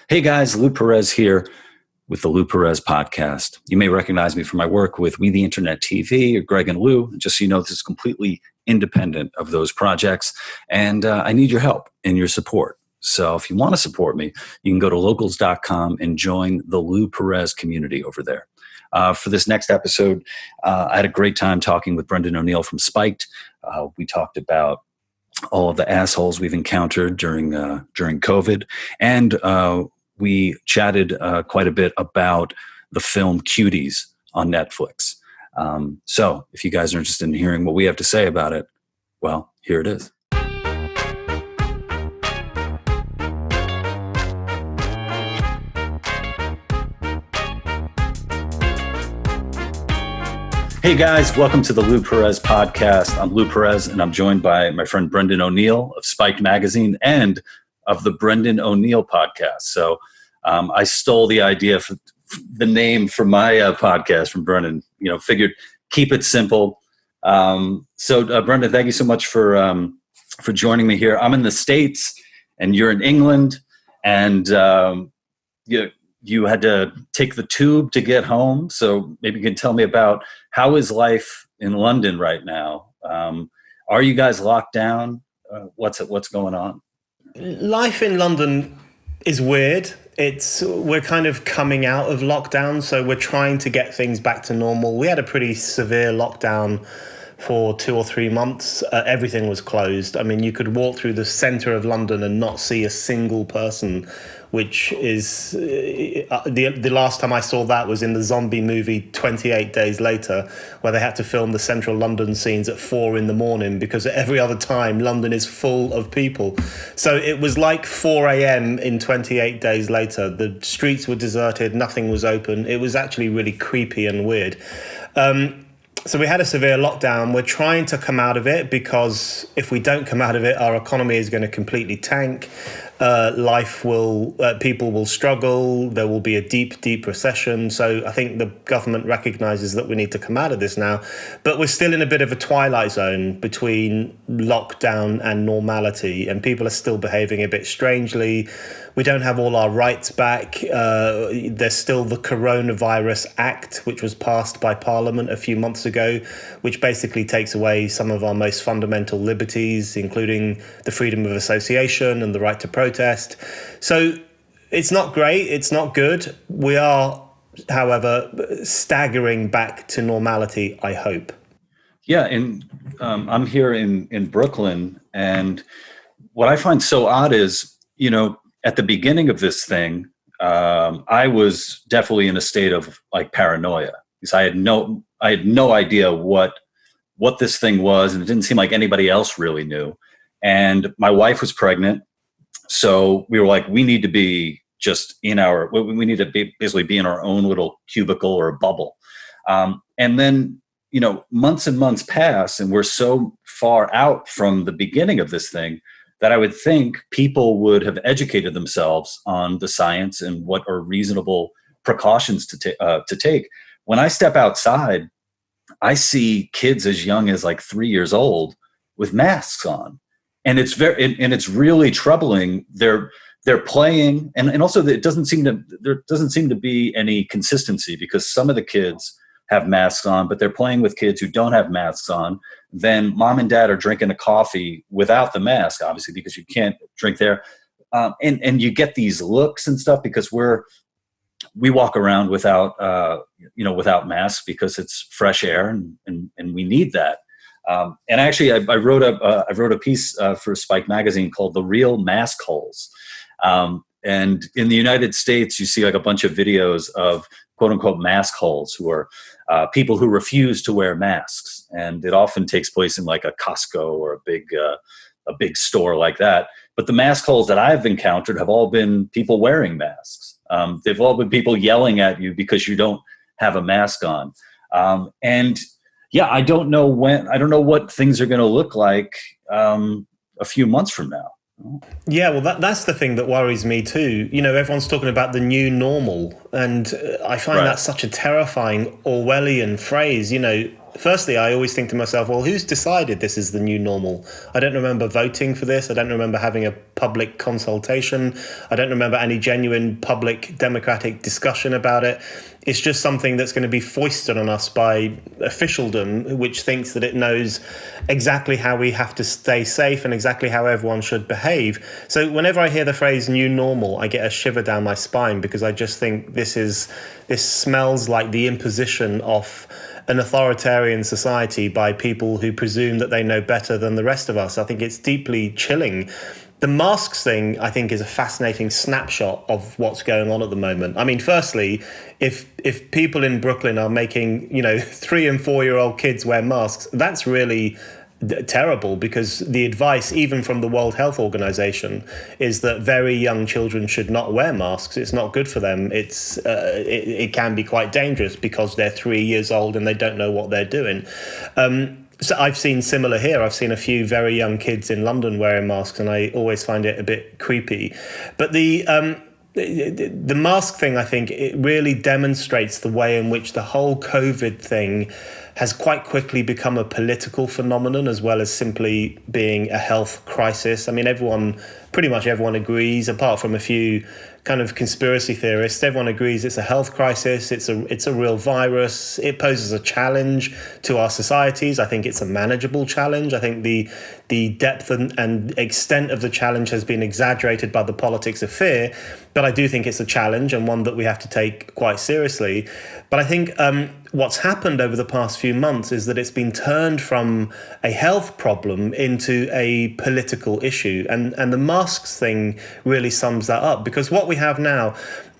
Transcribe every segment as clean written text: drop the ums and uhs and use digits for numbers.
Hey guys, Lou Perez here with the Lou Perez podcast. You may recognize me from my work with We the Internet TV or Greg and Lou. Just so you know, this is completely independent of those projects, and I need your help and your support. So if you want to support me, you can go to locals.com and join the Lou Perez community over there. For this next episode, I had a great time talking with Brendan O'Neill from Spiked. We talked about all of the assholes we've encountered during COVID, and we chatted quite a bit about the film Cuties on Netflix. So if you guys are interested in hearing what we have to say about it, well, here it is. Hey guys, welcome to the Lou Perez podcast. I'm Lou Perez, and I'm joined by my friend Brendan O'Neill of Spiked Magazine and of the Brendan O'Neill podcast. So I stole the idea for the name from my podcast from Brendan. Figured keep it simple. So Brendan, thank you so much for joining me here. I'm in the States, and you're in England, and you had to take the tube to get home. So maybe you can tell me about how is life in London right now? Are you guys locked down? What's going on? Life in London is weird. We're kind of coming out of lockdown, so we're trying to get things back to normal. We had a pretty severe lockdown for 2 or 3 months. Everything was closed. I mean, you could walk through the centre of London and not see a single person, which is the last time I saw that was in the zombie movie 28 Days Later, where they had to film the central London scenes at 4 a.m. because every other time London is full of people. So it was like 4 a.m. in 28 Days Later. The streets were deserted, nothing was open. It was actually really creepy and weird. So we had a severe lockdown. We're trying to come out of it, because if we don't come out of it, our economy is going to completely tank. People will struggle. There will be a deep, deep recession. So I think the government recognizes that we need to come out of this now. But we're still in a bit of a twilight zone between lockdown and normality, and people are still behaving a bit strangely. We don't have all our rights back. There's still the Coronavirus Act, which was passed by Parliament a few months ago, which basically takes away some of our most fundamental liberties, including the freedom of association and the right to protest. So it's not great. It's not good. We are, however, staggering back to normality, I hope. Yeah, and I'm here in Brooklyn, and what I find so odd is, at the beginning of this thing, I was definitely in a state of like paranoia, because I had no idea what this thing was, and it didn't seem like anybody else really knew. And my wife was pregnant, so we were like, we need to be just basically be in our own little cubicle or a bubble. And then, months and months pass, and we're so far out from the beginning of this thing that I would think people would have educated themselves on the science and what are reasonable precautions to take. When I step outside, I see kids as young as like 3 years old with masks on, and it's really troubling. They're playing, and also there doesn't seem to be any consistency, because some of the kids have masks on, but they're playing with kids who don't have masks on. Then mom and dad are drinking a coffee without the mask, obviously, because you can't drink there. And you get these looks and stuff, because we walk around without masks, because it's fresh air, and we need that. And actually, I wrote a piece for Spike Magazine called "The Real Maskholes." And in the United States, you see like a bunch of videos of quote unquote maskholes, who are people who refuse to wear masks. And it often takes place in like a Costco or a big store like that. But the maskholes that I've encountered have all been people wearing masks. They've all been people yelling at you because you don't have a mask on. And yeah, I don't know what things are going to look like a few months from now. Yeah, well, that's the thing that worries me too. Everyone's talking about the new normal, and I find that such a terrifying Orwellian phrase. firstly, I always think to myself, well, who's decided this is the new normal? I don't remember voting for this. I don't remember having a public consultation. I don't remember any genuine public democratic discussion about it. It's just something that's going to be foisted on us by officialdom, which thinks that it knows exactly how we have to stay safe and exactly how everyone should behave. So whenever I hear the phrase new normal, I get a shiver down my spine, because I just think this smells like the imposition of an authoritarian society by people who presume that they know better than the rest of us. I think it's deeply chilling. The masks thing, I think, is a fascinating snapshot of what's going on at the moment. I mean, firstly, if people in Brooklyn are making, 3 and 4 year old kids wear masks, that's really terrible, because the advice, even from the World Health Organization, is that very young children should not wear masks. It's not good for them. It can be quite dangerous because they're 3 years old and they don't know what they're doing. So I've seen similar here. I've seen a few very young kids in London wearing masks, and I always find it a bit creepy. But the mask thing, I think, it really demonstrates the way in which the whole COVID thing has quite quickly become a political phenomenon, as well as simply being a health crisis. I mean, pretty much everyone agrees, apart from a few kind of conspiracy theorists, everyone agrees it's a health crisis. It's a real virus. It poses a challenge to our societies. I think it's a manageable challenge. I think the depth and extent of the challenge has been exaggerated by the politics of fear, but I do think it's a challenge, and one that we have to take quite seriously. But I think what's happened over the past few months is that it's been turned from a health problem into a political issue. And the masks thing really sums that up, because what we have now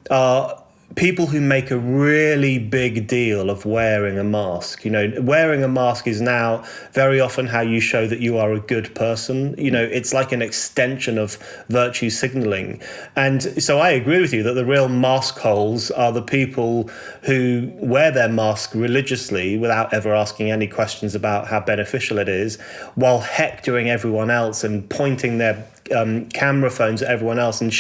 are people who make a really big deal of wearing a mask. Wearing a mask is now very often how you show that you are a good person. It's like an extension of virtue signaling. And so I agree with you that the real maskholes are the people who wear their mask religiously without ever asking any questions about how beneficial it is, while hectoring everyone else and pointing their camera phones at everyone else and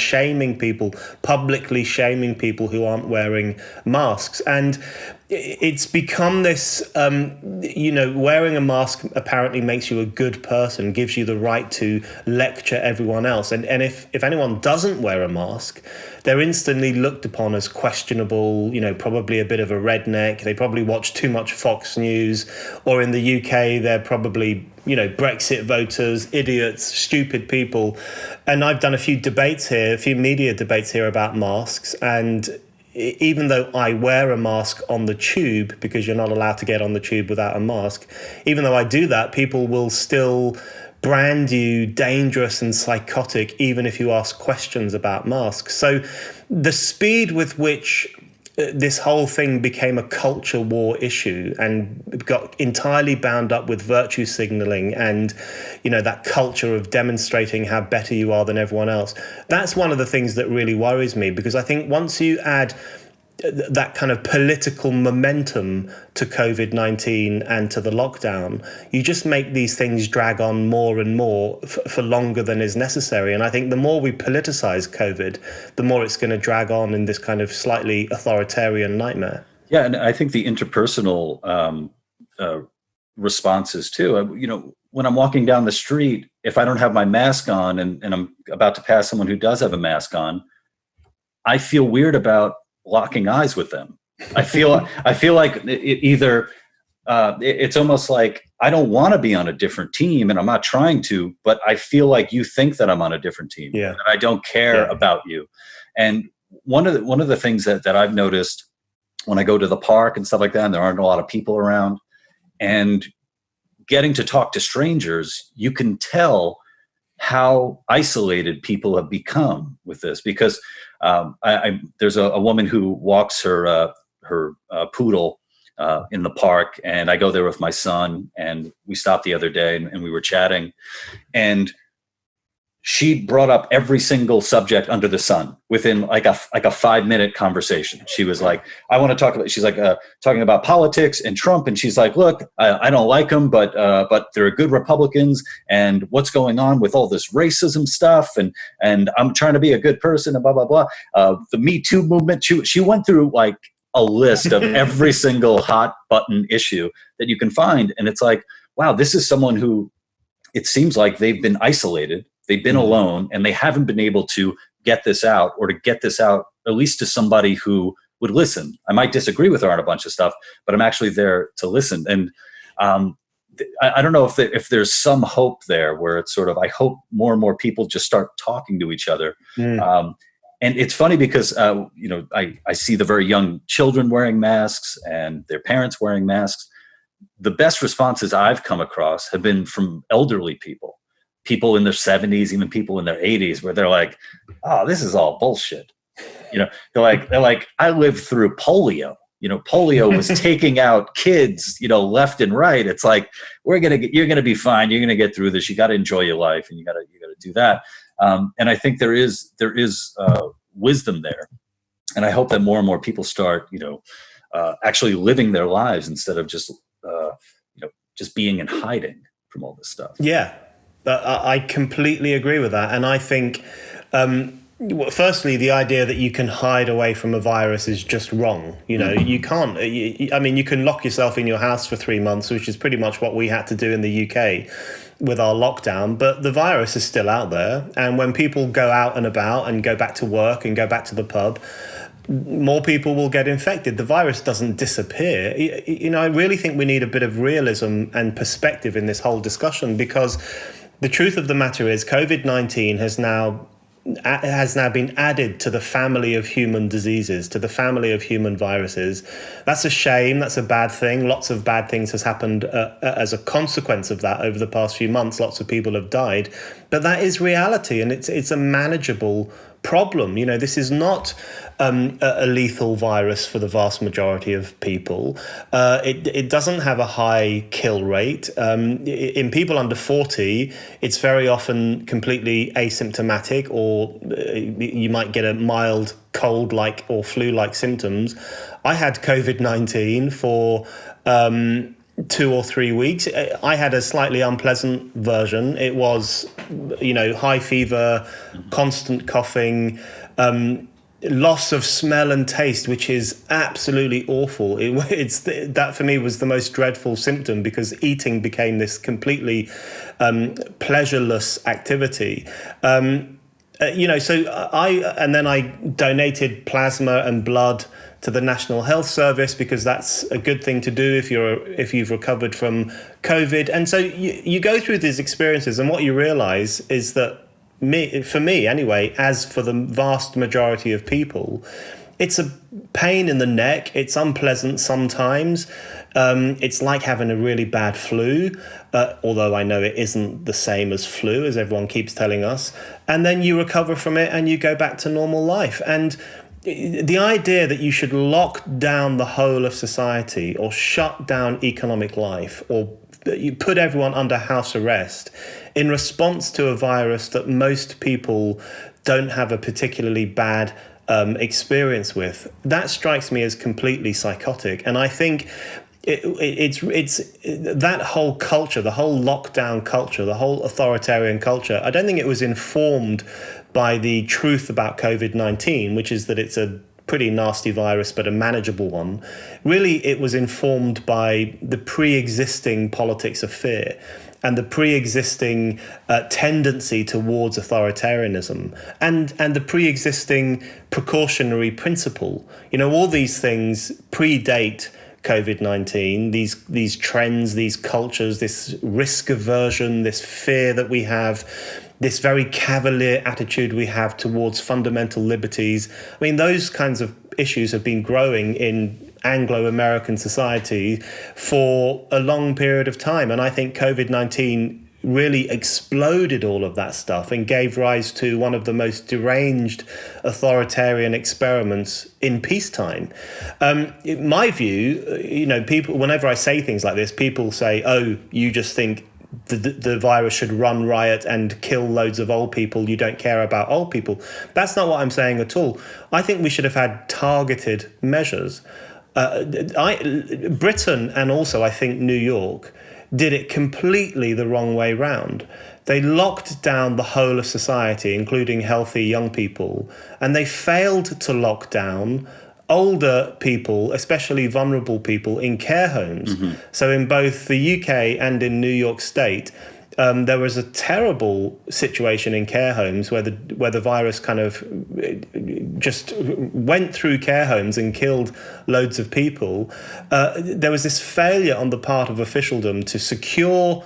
publicly shaming people who aren't wearing masks. And it's become this, wearing a mask apparently makes you a good person, gives you the right to lecture everyone else. And if anyone doesn't wear a mask, they're instantly looked upon as questionable, probably a bit of a redneck. They probably watch too much Fox News, or in the UK, they're probably, Brexit voters, idiots, stupid people. And I've done a few media debates here about masks. And even though I wear a mask on the tube, because you're not allowed to get on the tube without a mask, even though I do that, people will still brand you dangerous and psychotic, even if you ask questions about masks. So the speed with which this whole thing became a culture war issue and got entirely bound up with virtue signaling and, that culture of demonstrating how better you are than everyone else. That's one of the things that really worries me, because I think once you add that kind of political momentum to COVID-19 and to the lockdown, you just make these things drag on more and more for longer than is necessary. And I think the more we politicize COVID, the more it's going to drag on in this kind of slightly authoritarian nightmare. Yeah, and I think the interpersonal responses too. When I'm walking down the street, if I don't have my mask on and I'm about to pass someone who does have a mask on, I feel weird about locking eyes with them. I feel like it's almost like I don't want to be on a different team, and I'm not trying to, but I feel like you think that I'm on a different team. Yeah. And I don't care about you. And one of the things that I've noticed when I go to the park and stuff like that, and there aren't a lot of people around, and getting to talk to strangers, you can tell how isolated people have become with this, because there's a woman who walks her poodle in the park, and I go there with my son, and we stopped the other day and we were chatting, and she brought up every single subject under the sun within like a 5-minute conversation. She was like, I want to talk about, she's like talking about politics and Trump. And she's like, look, I don't like them, but they're good Republicans, and what's going on with all this racism stuff. And I'm trying to be a good person and blah, blah, blah. The Me Too movement. She went through like a list of every single hot button issue that you can find. And it's like, wow, this is someone who, it seems like they've been isolated, they've been alone, and they haven't been able to get this out, or to get this out at least to somebody who would listen. I might disagree with her on a bunch of stuff, but I'm actually there to listen. And I don't know if there's some hope there, where it's sort of, I hope more and more people just start talking to each other. And it's funny because, I see the very young children wearing masks and their parents wearing masks. The best responses I've come across have been from elderly people in their 70s, even people in their 80s, where they're like, oh, this is all bullshit. They're like, I lived through polio. Polio was taking out kids, left and right. It's like, you're going to be fine. You're going to get through this. You got to enjoy your life, and you got to do that. And I think there is wisdom there. And I hope that more and more people start, actually living their lives instead of just being in hiding from all this stuff. Yeah, I completely agree with that. And I think, firstly, the idea that you can hide away from a virus is just wrong. You can't. You can lock yourself in your house for 3 months, which is pretty much what we had to do in the UK with our lockdown. But the virus is still out there. And when people go out and about and go back to work and go back to the pub, more people will get infected. The virus doesn't disappear. I really think we need a bit of realism and perspective in this whole discussion, because the truth of the matter is COVID-19 has now been added to the family of human diseases, to the family of human viruses. That's a shame. That's a bad thing. Lots of bad things has happened as a consequence of that over the past few months. Lots of people have died. But that is reality, and it's a manageable problem. This is not a lethal virus for the vast majority of people. It doesn't have a high kill rate. In people under 40, it's very often completely asymptomatic, or you might get a mild cold-like or flu-like symptoms. I had COVID-19 for 2 or 3 weeks. I had a slightly unpleasant version. It was, high fever, constant coughing, loss of smell and taste, which is absolutely awful. That for me was the most dreadful symptom, because eating became this completely pleasureless activity. So I donated plasma and blood to the National Health Service, because that's a good thing to do if you've recovered from COVID. And so you go through these experiences, and what you realize is that, for me anyway, as for the vast majority of people, it's a pain in the neck. It's unpleasant sometimes. It's like having a really bad flu, although I know it isn't the same as flu, as everyone keeps telling us. And then you recover from it and you go back to normal life. And the idea that you should lock down the whole of society, or shut down economic life, or you put everyone under house arrest in response to a virus that most people don't have a particularly bad experience with, that strikes me as completely psychotic. And I think it's that whole culture, the whole lockdown culture, the whole authoritarian culture, I don't think it was informed by the truth about COVID-19, which is that it's a pretty nasty virus, but a manageable one. Really, it was informed by the pre-existing politics of fear and the pre-existing tendency towards authoritarianism and the pre-existing precautionary principle. All these things predate COVID-19, these trends, these cultures, this risk aversion, this fear that we have, this very cavalier attitude we have towards fundamental liberties. I mean, those kinds of issues have been growing in Anglo-American society for a long period of time. And I think COVID-19 really exploded all of that stuff and gave rise to one of the most deranged authoritarian experiments in peacetime. In my view, people, whenever I say things like this, people say, oh, you just think the virus should run riot and kill loads of old people. You don't care about old people. That's not what I'm saying at all. I think we should have had targeted measures. Britain, and also I think New York, did it completely the wrong way round. They locked down the whole of society, including healthy young people, and they failed to lock down older people, especially vulnerable people, in care homes. So in both the UK and in New York State, there was a terrible situation in care homes where the virus kind of just went through care homes and killed loads of people. There was this failure on the part of officialdom to secure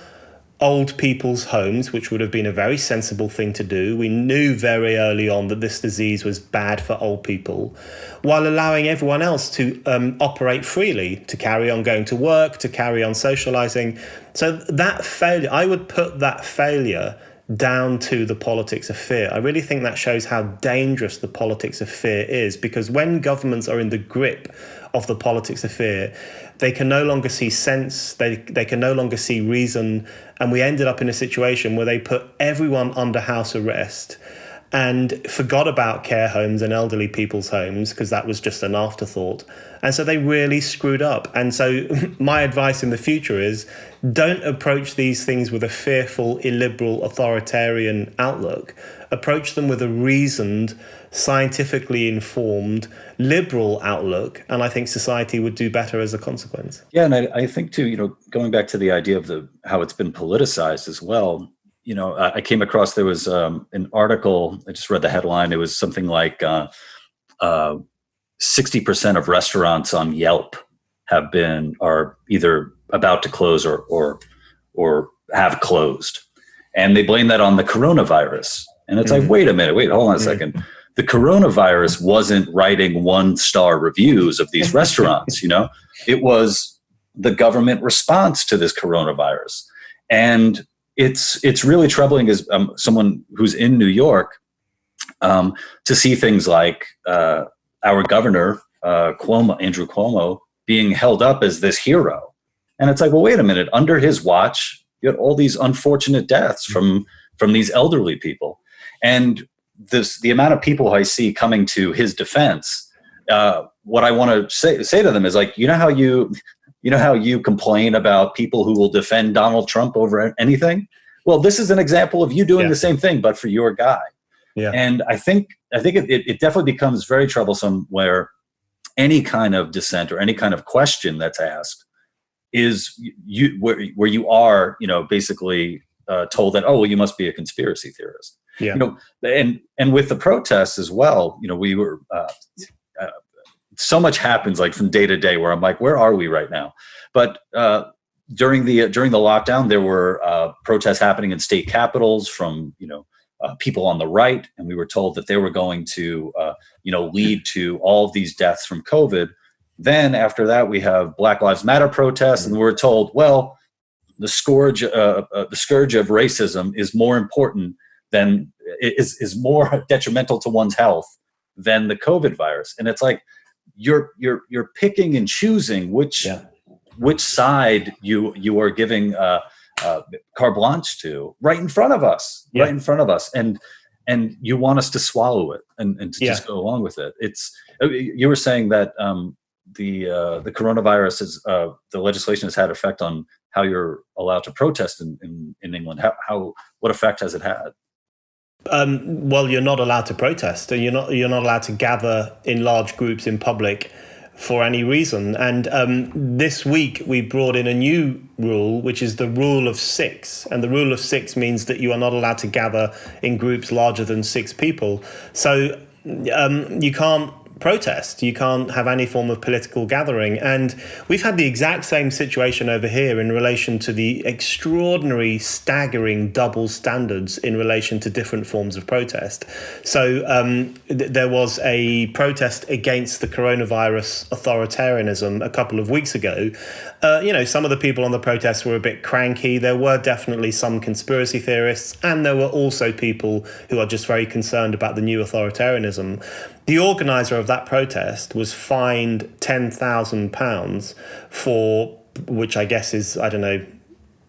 old people's homes, which would have been a very sensible thing to do. We knew very early on that this disease was bad for old people, while allowing everyone else to operate freely, to carry on going to work, to carry on socializing. So that failure, I would put that failure down to the politics of fear. I really think that shows how dangerous the politics of fear is, because when governments are in the grip of the politics of fear, they can no longer see sense, they can no longer see reason, and we ended up in a situation where they put everyone under house arrest and forgot about care homes and elderly people's homes because that was just an afterthought. And so they really screwed up. And so my advice in the future is don't approach these things with a fearful, illiberal, authoritarian outlook. Approach them with a reasoned, scientifically informed, liberal outlook. And I think society would do better as a consequence. Yeah, and I think too, going back to the idea of how it's been politicized as well. I came across, there was an article, I just read the headline. It was something like 60% of restaurants on Yelp are either about to close or have closed. And they blame that on the coronavirus. And it's like, wait a minute, hold on a second. The coronavirus wasn't writing 1-star reviews of these restaurants, It was the government response to this coronavirus. And it's really troubling as someone who's in New York to see things like our governor, Andrew Cuomo, being held up as this hero. And it's like, well, wait a minute. Under his watch, you had all these unfortunate deaths from these elderly people. And the amount of people I see coming to his defense, what I want to say to them is like, you know how you complain about people who will defend Donald Trump over anything? Well, this is an example of you doing the same thing, but for your guy. Yeah. And I think it definitely becomes very troublesome where any kind of dissent or any kind of question that's asked is where you are, basically told that, oh, well, you must be a conspiracy theorist. Yeah. And with the protests as well, we were so much happens like from day to day where I'm like, where are we right now? But during the lockdown, there were protests happening in state capitals from people on the right, and we were told that they were going to lead to all of these deaths from COVID. Then after that, we have Black Lives Matter protests, and we're told, well, the scourge of racism is more important than is more detrimental to one's health than the COVID virus. And it's like you're picking and choosing which side you are giving carte blanche to right in front of us, and you want us to swallow it and to just go along with it. You were saying that the coronavirus is the legislation has had effect on how you're allowed to protest in England. What effect has it had? Well, you're not allowed to protest, and you're not allowed to gather in large groups in public for any reason. And this week we brought in a new rule, which is the rule of 6. And the rule of 6 means that you are not allowed to gather in groups larger than 6 people. So you can't protest. You can't have any form of political gathering. And we've had the exact same situation over here in relation to the extraordinary, staggering double standards in relation to different forms of protest. So there was a protest against the coronavirus authoritarianism a couple of weeks ago. Some of the people on the protest were a bit cranky. There were definitely some conspiracy theorists, and there were also people who are just very concerned about the new authoritarianism. The organizer of that protest was fined £10,000 for, which I guess is, I don't know,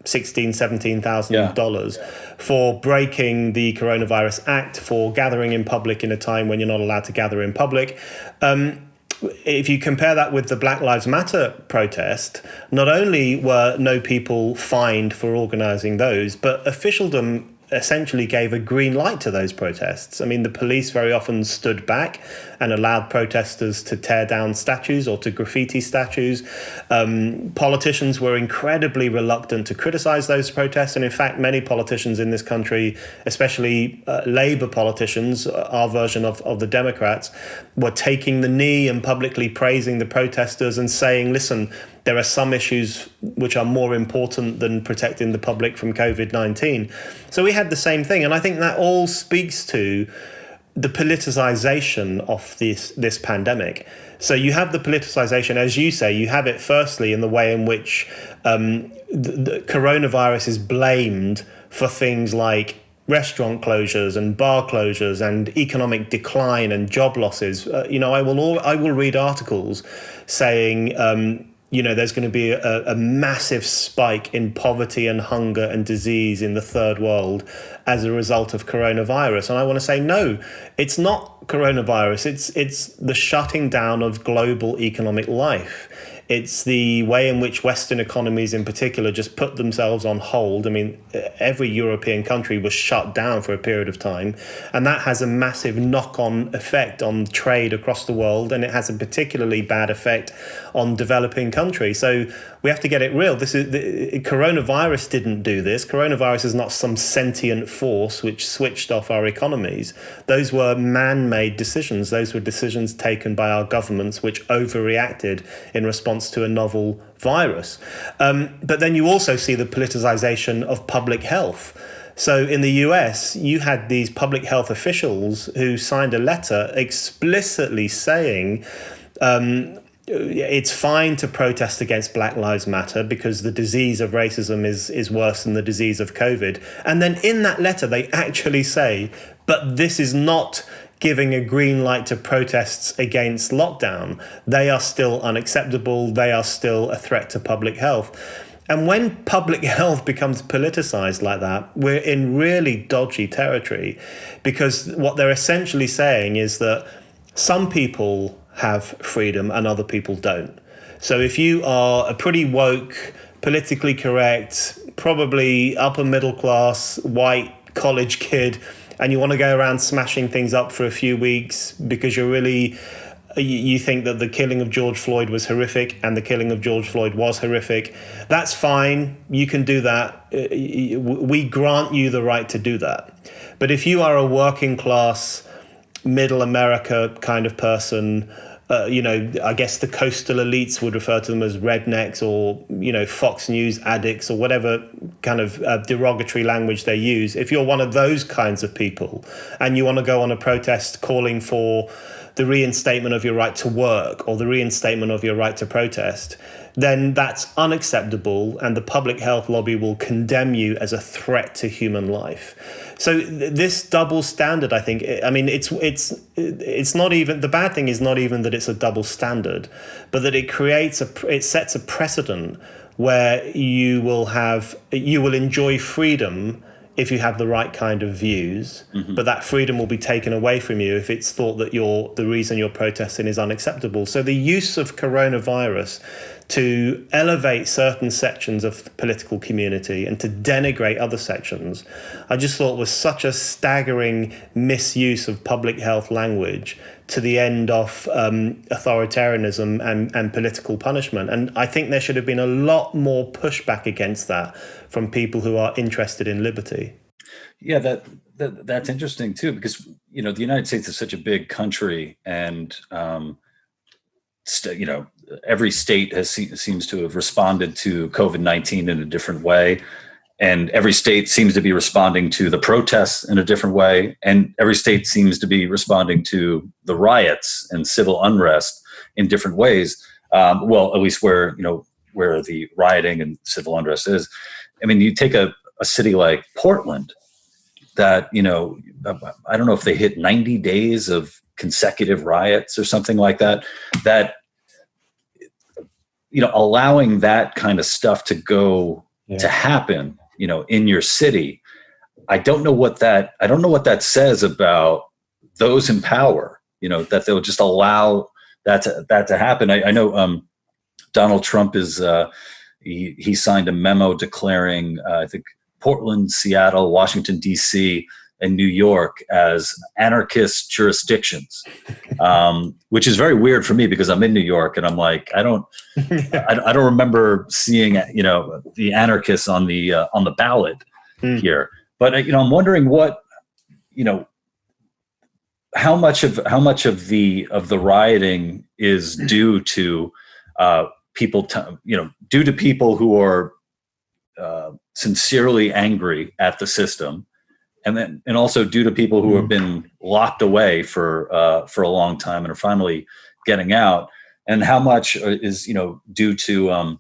$17,000 for breaking the Coronavirus Act, for gathering in public in a time when you're not allowed to gather in public. If you compare that with the Black Lives Matter protest, not only were no people fined for organising those, but officialdom essentially gave a green light to those protests. I mean, the police very often stood back and allowed protesters to tear down statues or to graffiti statues. Politicians were incredibly reluctant to criticize those protests. And in fact, many politicians in this country, especially Labour politicians, our version of the Democrats, were taking the knee and publicly praising the protesters and saying, listen, there are some issues which are more important than protecting the public from COVID-19. So we had the same thing. And I think that all speaks to the politicization of this pandemic. So you have the politicization, as you say, you have it firstly in the way in which the coronavirus is blamed for things like restaurant closures and bar closures and economic decline and job losses. I will read articles saying, there's going to be a massive spike in poverty and hunger and disease in the third world as a result of coronavirus. And I want to say, no, it's not coronavirus. It's the shutting down of global economic life. It's the way in which Western economies in particular just put themselves on hold. I mean, every European country was shut down for a period of time, and that has a massive knock-on effect on trade across the world, and it has a particularly bad effect on developing countries. So we have to get it real. Coronavirus didn't do this. Coronavirus is not some sentient force which switched off our economies. Those were man-made decisions. Those were decisions taken by our governments which overreacted in response to a novel virus. But then you also see the politicization of public health. So in the US, you had these public health officials who signed a letter explicitly saying it's fine to protest against Black Lives Matter because the disease of racism is worse than the disease of COVID. And then in that letter, they actually say, but this is not giving a green light to protests against lockdown. They are still unacceptable. They are still a threat to public health. And when public health becomes politicized like that, we're in really dodgy territory, because what they're essentially saying is that some people have freedom and other people don't. So if you are a pretty woke, politically correct, probably upper middle class, white college kid, and you want to go around smashing things up for a few weeks because you think that the killing of George Floyd was horrific, and the killing of George Floyd was horrific, that's fine. You can do that. We grant you the right to do that. But if you are a working class, middle America kind of person, I guess the coastal elites would refer to them as rednecks or, Fox News addicts or whatever kind of derogatory language they use. If you're one of those kinds of people and you want to go on a protest calling for the reinstatement of your right to work or the reinstatement of your right to protest, then that's unacceptable, and the public health lobby will condemn you as a threat to human life. So this double standard, I think, it's not even, the bad thing is not even that it's a double standard, but that it sets a precedent where you will enjoy freedom if you have the right kind of views, but that freedom will be taken away from you if it's thought that the reason you're protesting is unacceptable. So the use of coronavirus to elevate certain sections of the political community and to denigrate other sections, I just thought was such a staggering misuse of public health language to the end of authoritarianism and political punishment. And I think there should have been a lot more pushback against that from people who are interested in liberty. Yeah, that's interesting too, because the United States is such a big country, and every state seems to have responded to COVID-19 in a different way. And every state seems to be responding to the protests in a different way. And every state seems to be responding to the riots and civil unrest in different ways. At least where the rioting and civil unrest is. I mean, you take a city like Portland that, I don't know if they hit 90 days of consecutive riots or something like that, allowing that kind of stuff to go to happen, in your city. I don't know what that says about those in power, that they'll just allow that to happen. I know Donald Trump is, he signed a memo declaring, I think Portland, Seattle, Washington, D.C., and New York as anarchist jurisdictions, which is very weird for me because I'm in New York and I'm like, I don't remember seeing, the anarchists on the ballot here. But I'm wondering what, how much of the rioting is due to people, due to people who are sincerely angry at the system, and also due to people who have been locked away for a long time and are finally getting out, and how much is due to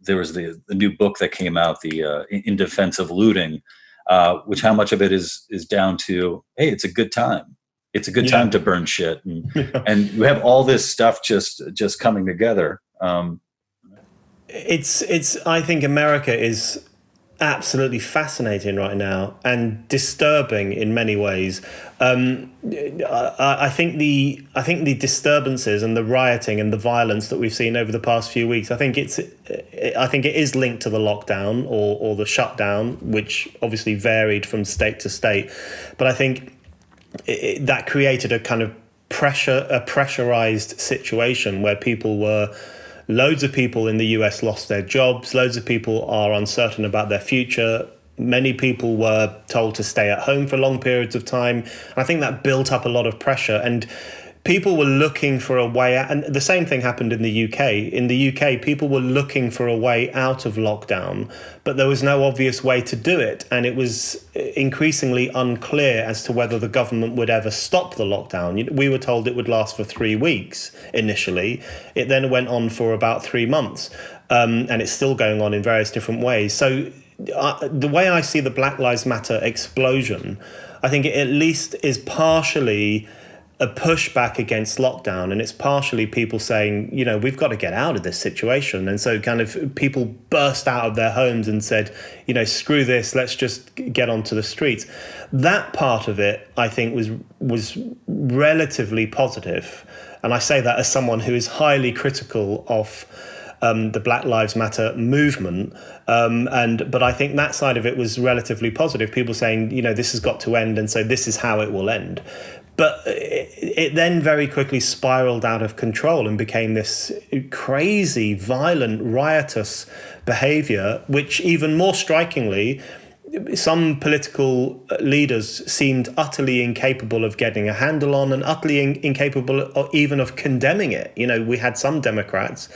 there was the new book that came out, the In Defense of Looting, which how much of it is down to, hey, it's a good time. It's a good time to burn shit, and you have all this stuff just coming together. It's I think America is absolutely fascinating right now and disturbing in many ways. I think the disturbances and the rioting and the violence that we've seen over the past few weeks, I think it is linked to the lockdown or the shutdown, which obviously varied from state to state. But I think that created a kind of pressurized situation where loads of people in the US lost their jobs. Loads of people are uncertain about their future. Many people were told to stay at home for long periods of time. And I think that built up a lot of pressure. And people were looking for a way out. And the same thing happened in the UK. In the UK, people were looking for a way out of lockdown, but there was no obvious way to do it. And it was increasingly unclear as to whether the government would ever stop the lockdown. We were told it would last for 3 weeks initially. It then went on for about 3 months. And it's still going on in various different ways. So the way I see the Black Lives Matter explosion, I think it at least is partially a pushback against lockdown, and it's partially people saying, we've got to get out of this situation. And so kind of people burst out of their homes and said, screw this, let's just get onto the streets. That part of it, I think, was relatively positive. And I say that as someone who is highly critical of the Black Lives Matter movement. But I think that side of it was relatively positive. People saying, this has got to end, and so this is how it will end. But it then very quickly spiraled out of control and became this crazy, violent, riotous behavior, which even more strikingly, some political leaders seemed utterly incapable of getting a handle on and utterly incapable even of condemning it. We had some Democrats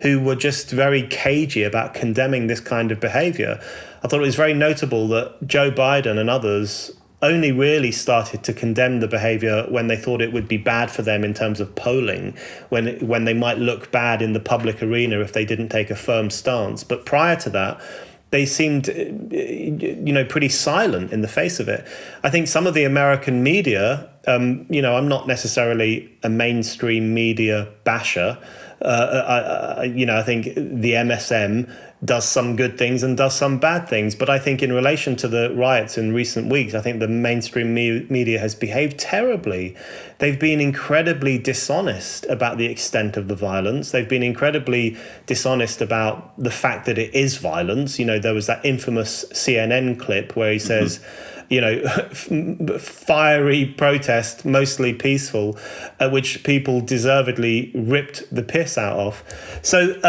who were just very cagey about condemning this kind of behavior. I thought it was very notable that Joe Biden and others only really started to condemn the behavior when they thought it would be bad for them in terms of polling, when they might look bad in the public arena if they didn't take a firm stance. But prior to that, they seemed, pretty silent in the face of it. I think some of the American media, I'm not necessarily a mainstream media basher. I think the MSM does some good things and does some bad things. But I think in relation to the riots in recent weeks, I think the mainstream media has behaved terribly. They've been incredibly dishonest about the extent of the violence. They've been incredibly dishonest about the fact that it is violence. There was that infamous CNN clip where he says, fiery protest, mostly peaceful, which people deservedly ripped the piss out of. So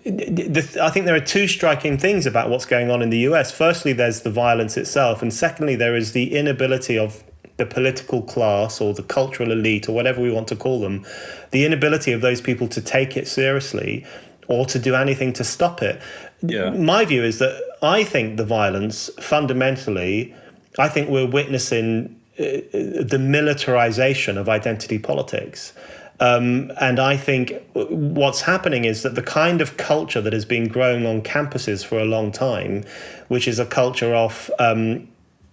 I think there are two striking things about what's going on in the US. Firstly, there's the violence itself. And secondly, there is the inability of the political class or the cultural elite or whatever we want to call them, the inability of those people to take it seriously or to do anything to stop it. Yeah. My view is that I think the violence fundamentally, I think we're witnessing the militarization of identity politics. And I think what's happening is that the kind of culture that has been growing on campuses for a long time, which is a culture of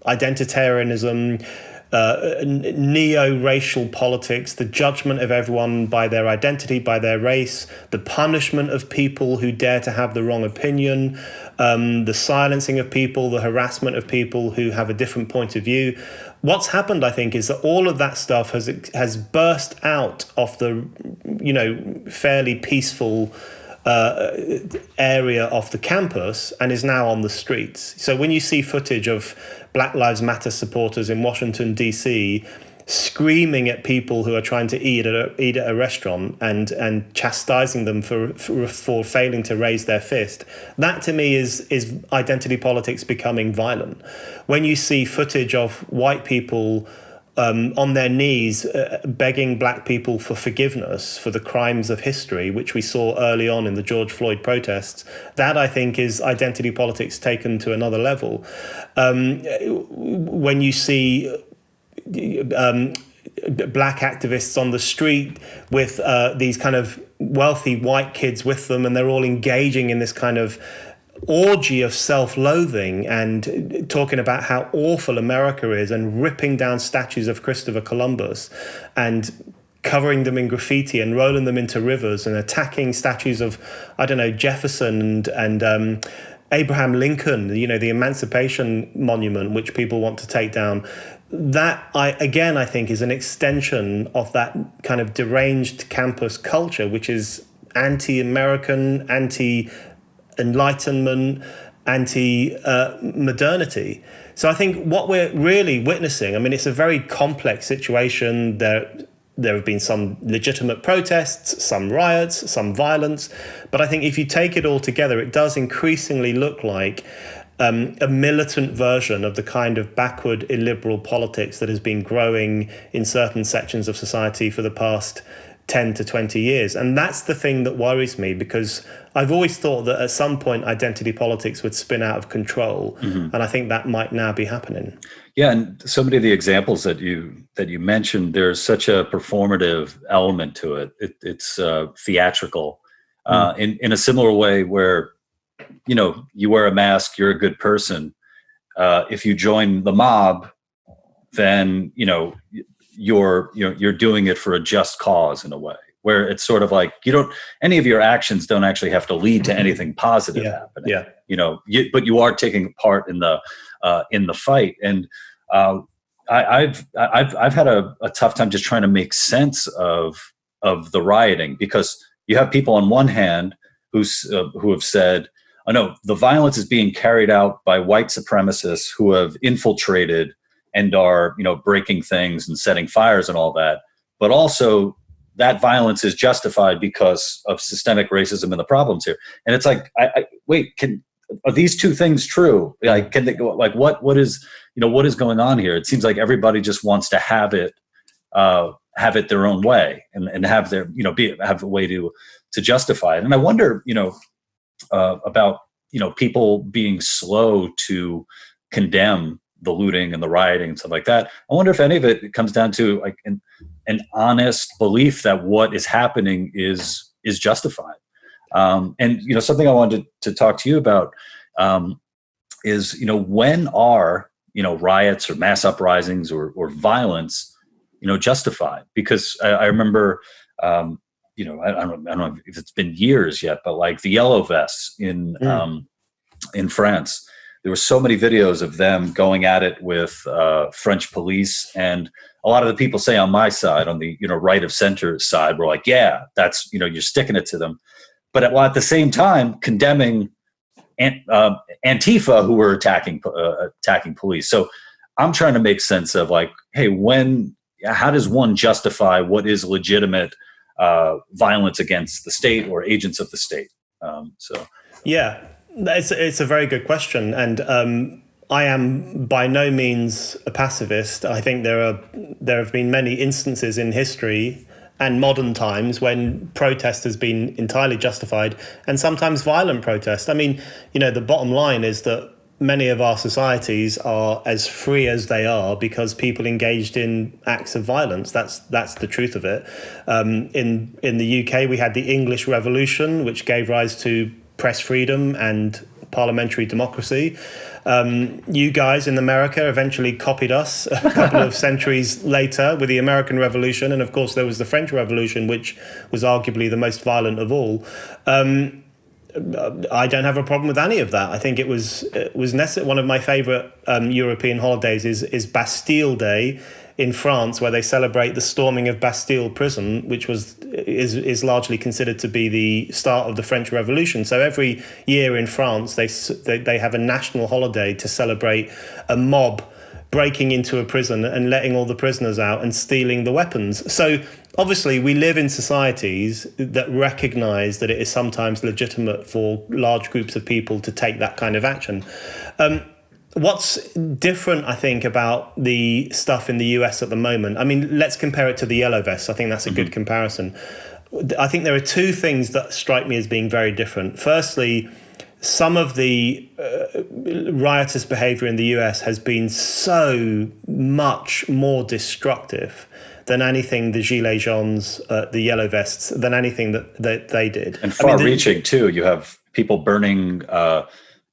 identitarianism, neo-racial politics, the judgment of everyone by their identity, by their race, the punishment of people who dare to have the wrong opinion, the silencing of people, the harassment of people who have a different point of view. What's happened, I think, is that all of that stuff has burst out of the, fairly peaceful area of the campus and is now on the streets. So when you see footage of Black Lives Matter supporters in Washington, D.C., screaming at people who are trying to eat at a restaurant and chastising them for failing to raise their fist, that to me is identity politics becoming violent. When you see footage of white people on their knees begging black people for forgiveness for the crimes of history, which we saw early on in the George Floyd protests, that I think is identity politics taken to another level. When you see black activists on the street with these kind of wealthy white kids with them, and they're all engaging in this kind of orgy of self-loathing and talking about how awful America is and ripping down statues of Christopher Columbus and covering them in graffiti and rolling them into rivers and attacking statues of, I don't know, Jefferson and Abraham Lincoln, the Emancipation Monument, which people want to take down. That, I think, is an extension of that kind of deranged campus culture, which is anti-American, anti-enlightenment, anti-modernity. So I think what we're really witnessing, I mean, it's a very complex situation. There have been some legitimate protests, some riots, some violence. But I think if you take it all together, it does increasingly look like a militant version of the kind of backward illiberal politics that has been growing in certain sections of society for the past 10 to 20 years. And that's the thing that worries me, because I've always thought that at some point identity politics would spin out of control. Mm-hmm. And I think that might now be happening. Yeah, and so many of the examples that you mentioned, there's such a performative element to it. It's theatrical in a similar way where, you wear a mask, you're a good person. If you join the mob, then you're doing it for a just cause in a way, where it's sort of like any of your actions don't actually have to lead to anything positive happening. Yeah. But you are taking part in the fight. And I've had a tough time just trying to make sense of the rioting, because you have people on one hand who have said, oh no, the violence is being carried out by white supremacists who have infiltrated and are, breaking things and setting fires and all that. But also that violence is justified because of systemic racism and the problems here. And it's like, wait, are these two things true? Like, can they go, like, what is going on here? It seems like everybody just wants to have it their own way and have their, have a way to justify it. And I wonder, about, people being slow to condemn the looting and the rioting and stuff like that. I wonder if any of it comes down to like an honest belief that what is happening is justified. And something I wanted to talk to you about is when are riots or mass uprisings or violence justified? Because I remember I don't know if it's been years yet, but like the yellow vests in France. There were so many videos of them going at it with French police, and a lot of the people say on my side, on the right of center side, were like, yeah, that's you're sticking it to them, but at the same time condemning Antifa, who were attacking police. So I'm trying to make sense of like, hey, how does one justify what is legitimate violence against the state or agents of the state? Yeah. It's a very good question, and I am by no means a pacifist. I think there have been many instances in history and modern times when protest has been entirely justified, and sometimes violent protest. I mean, the bottom line is that many of our societies are as free as they are because people engaged in acts of violence. That's the truth of it. In the UK, we had the English Revolution, which gave rise to press freedom and parliamentary democracy. You guys in America eventually copied us a couple of centuries later with the American Revolution. And of course, there was the French Revolution, which was arguably the most violent of all. I don't have a problem with any of that. I think it was necessary. One of my favorite European holidays is Bastille Day in France, where they celebrate the storming of Bastille prison, which is largely considered to be the start of the French Revolution. So every year in France, they have a national holiday to celebrate a mob breaking into a prison and letting all the prisoners out and stealing the weapons. So obviously we live in societies that recognize that it is sometimes legitimate for large groups of people to take that kind of action. What's different, I think, about the stuff in the US at the moment, I mean, let's compare it to the Yellow Vests. I think that's a good comparison. I think there are two things that strike me as being very different. Firstly, some of the riotous behavior in the US has been so much more destructive than anything the Gilets Jaunes, the Yellow Vests, than anything that they did. And far-reaching, too. You have people burning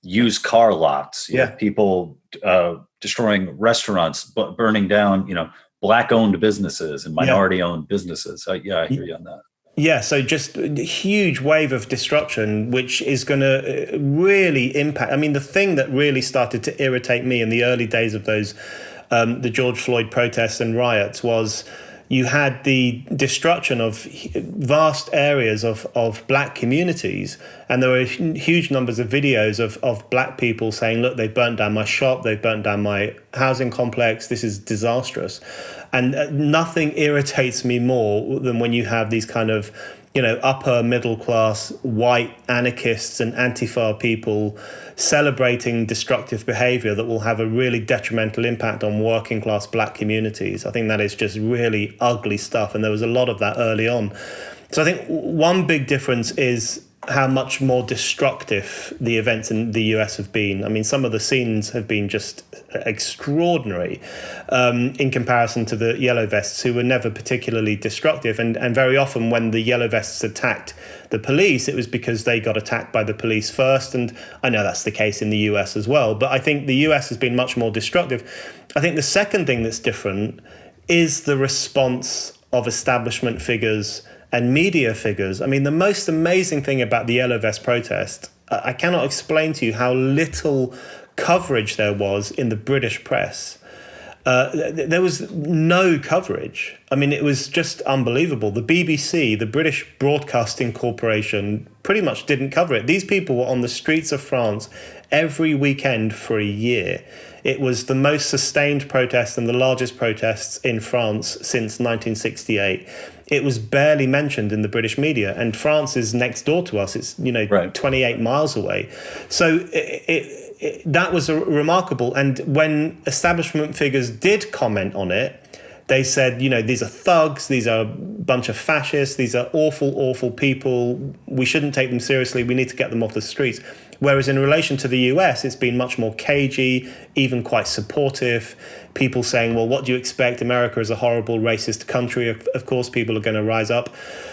used car lots. You have people destroying restaurants, but burning down, Black-owned businesses and minority-owned businesses. I hear you on that. Yeah, so just a huge wave of destruction, which is going to really impact. I mean, the thing that really started to irritate me in the early days of those, the George Floyd protests and riots, was you had the destruction of vast areas of black communities. And there were huge numbers of videos of black people saying, look, they've burnt down my shop, they've burnt down my housing complex, this is disastrous. And nothing irritates me more than when you have these kind of, upper middle class white anarchists and Antifa people celebrating destructive behavior that will have a really detrimental impact on working class black communities. I think that is just really ugly stuff. And there was a lot of that early on. So I think one big difference is how much more destructive the events in the US have been. I mean, some of the scenes have been just extraordinary in comparison to the Yellow Vests, who were never particularly destructive. And very often when the Yellow Vests attacked the police, it was because they got attacked by the police first. And I know that's the case in the US as well. But I think the US has been much more destructive. I think the second thing that's different is the response of establishment figures and media figures. I mean, the most amazing thing about the Yellow Vest protest, I cannot explain to you how little coverage there was in the British press. There was no coverage. I mean, it was just unbelievable. The BBC, the British Broadcasting Corporation, pretty much didn't cover it. These people were on the streets of France every weekend for a year. It was the most sustained protest and the largest protests in France since 1968. It was barely mentioned in the British media, and France is next door to us. It's 28 miles away. So that was remarkable. And when establishment figures did comment on it, they said, these are thugs, these are a bunch of fascists, these are awful, awful people. We shouldn't take them seriously. We need to get them off the streets. Whereas in relation to the US, it's been much more cagey, even quite supportive. People saying, well, what do you expect? America is a horrible racist country. Of course, people are going to rise up.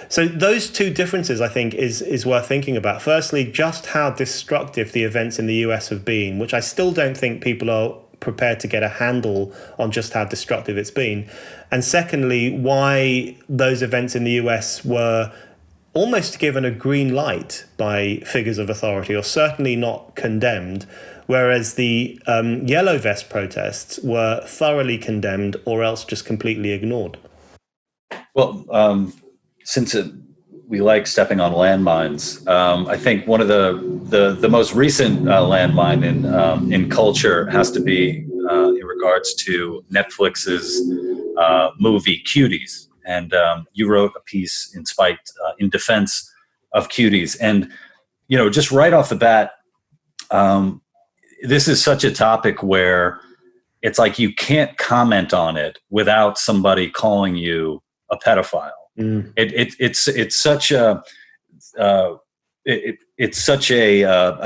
So those two differences, I think, is worth thinking about. Firstly, just how destructive the events in the US have been, which I still don't think people are prepared to get a handle on just how destructive it's been. And secondly, why those events in the US were almost given a green light by figures of authority, or certainly not condemned, whereas the Yellow Vest protests were thoroughly condemned or else just completely ignored. Well, since we like stepping on landmines, I think one of the most recent landmine in culture has to be in regards to Netflix's movie Cuties. And you wrote a piece in defense of Cuties. And, just right off the bat, this is such a topic where it's like you can't comment on it without somebody calling you a pedophile. It's such a I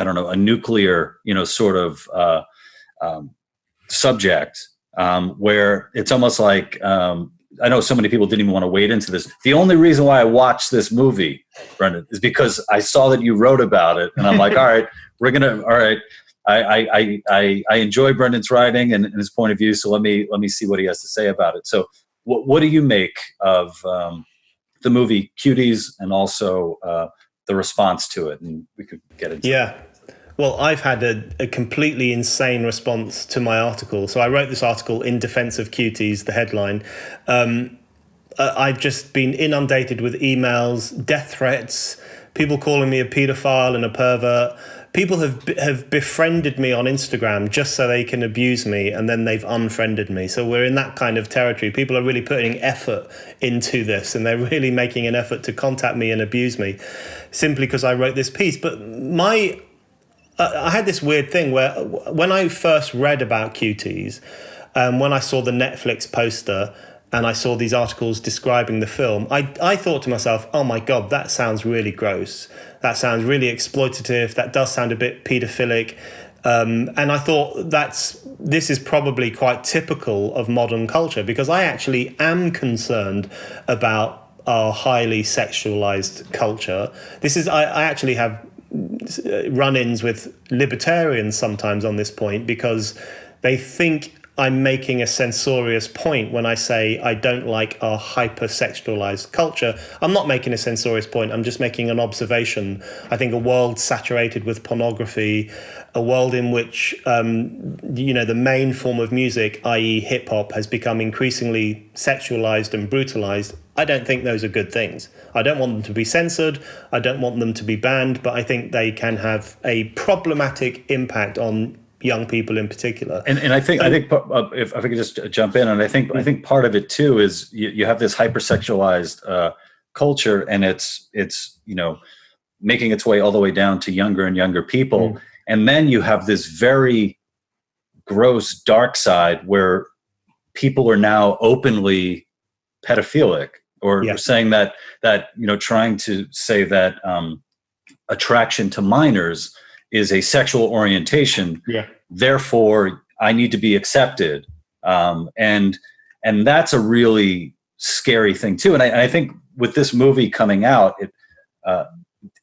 don't know, a nuclear, sort of subject where it's almost like I know so many people didn't even want to wade into this. The only reason why I watched this movie, Brendan, is because I saw that you wrote about it, and I'm like, all right, I enjoy Brendan's writing and his point of view, so let me see what he has to say about it. So, what do you make of the movie Cuties and also the response to it? And we could get into that. Well, I've had a completely insane response to my article. So I wrote this article in defense of Cuties, the headline. I've just been inundated with emails, death threats, people calling me a paedophile and a pervert. People have befriended me on Instagram just so they can abuse me, and then they've unfriended me. So we're in that kind of territory. People are really putting effort into this, and they're really making an effort to contact me and abuse me simply because I wrote this piece. But I had this weird thing where when I first read about Cuties, when I saw the Netflix poster and I saw these articles describing the film, I thought to myself, oh my God, that sounds really gross. That sounds really exploitative. That does sound a bit paedophilic. And I thought this is probably quite typical of modern culture, because I actually am concerned about our highly sexualized culture. I actually have run-ins with libertarians sometimes on this point, because they think I'm making a censorious point when I say I don't like our hypersexualized culture. I'm not making a censorious point. I'm just making an observation. I think a world saturated with pornography, a world in which, the main form of music, i.e. hip hop, has become increasingly sexualized and brutalized. I don't think those are good things. I don't want them to be censored. I don't want them to be banned, but I think they can have a problematic impact on young people in particular. And I think if I could just jump in, and I think part of it too is you have this hypersexualized culture, and it's making its way all the way down to younger and younger people, and then you have this very gross dark side where people are now openly pedophilic, or saying that trying to say that attraction to minors is a sexual orientation. Therefore, I need to be accepted, and that's a really scary thing too. And I think with this movie coming out,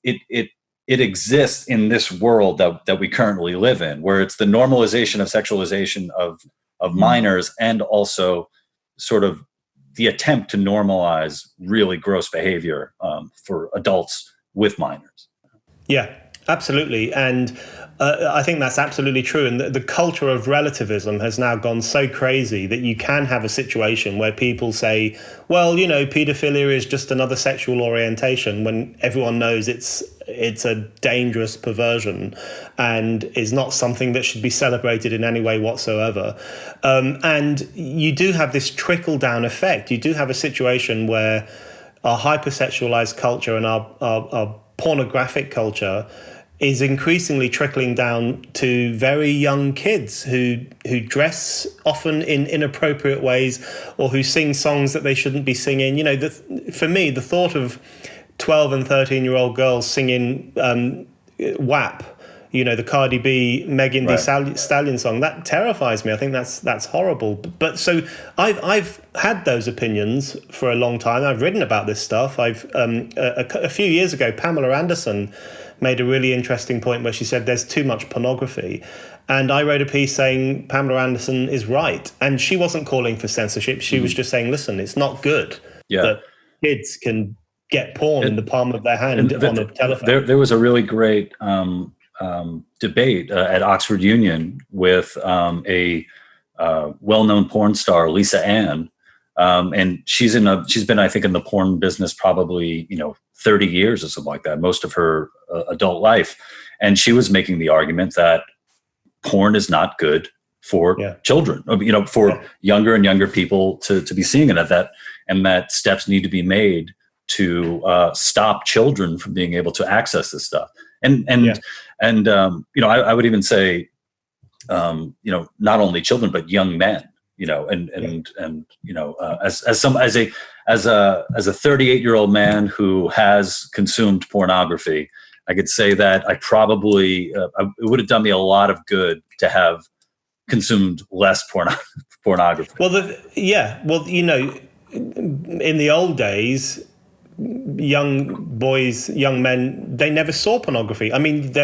it exists in this world that we currently live in, where it's the normalization of sexualization of minors, and also sort of the attempt to normalize really gross behavior for adults with minors. Yeah. Absolutely. And I think that's absolutely true. And the culture of relativism has now gone so crazy that you can have a situation where people say, well, paedophilia is just another sexual orientation, when everyone knows it's a dangerous perversion and is not something that should be celebrated in any way whatsoever. And you do have this trickle down effect. You do have a situation where our hypersexualized culture and our pornographic culture is increasingly trickling down to very young kids who dress often in inappropriate ways, or who sing songs that they shouldn't be singing. For me, the thought of 12 and 13-year-old girls singing WAP, the Cardi B, Megan Thee Stallion song, that terrifies me. I think that's horrible. But so I've had those opinions for a long time. I've written about this stuff. A few years ago, Pamela Anderson made a really interesting point where she said there's too much pornography. And I wrote a piece saying Pamela Anderson is right. And she wasn't calling for censorship. She was just saying, listen, it's not good that kids can get porn in the palm of their hand on a telephone. There was a really great debate at Oxford Union with a well-known porn star, Lisa Ann. And she's been, I think, in the porn business probably, 30 years or something like that, most of her adult life. And she was making the argument that porn is not good for children, for younger and younger people to be seeing it, and that steps need to be made to stop children from being able to access this stuff. I would even say, not only children, but young men, as a 38-year-old man who has consumed pornography, I could say that I probably, it would have done me a lot of good to have consumed less pornography. Well, in the old days, young boys, young men, they never saw pornography. I mean,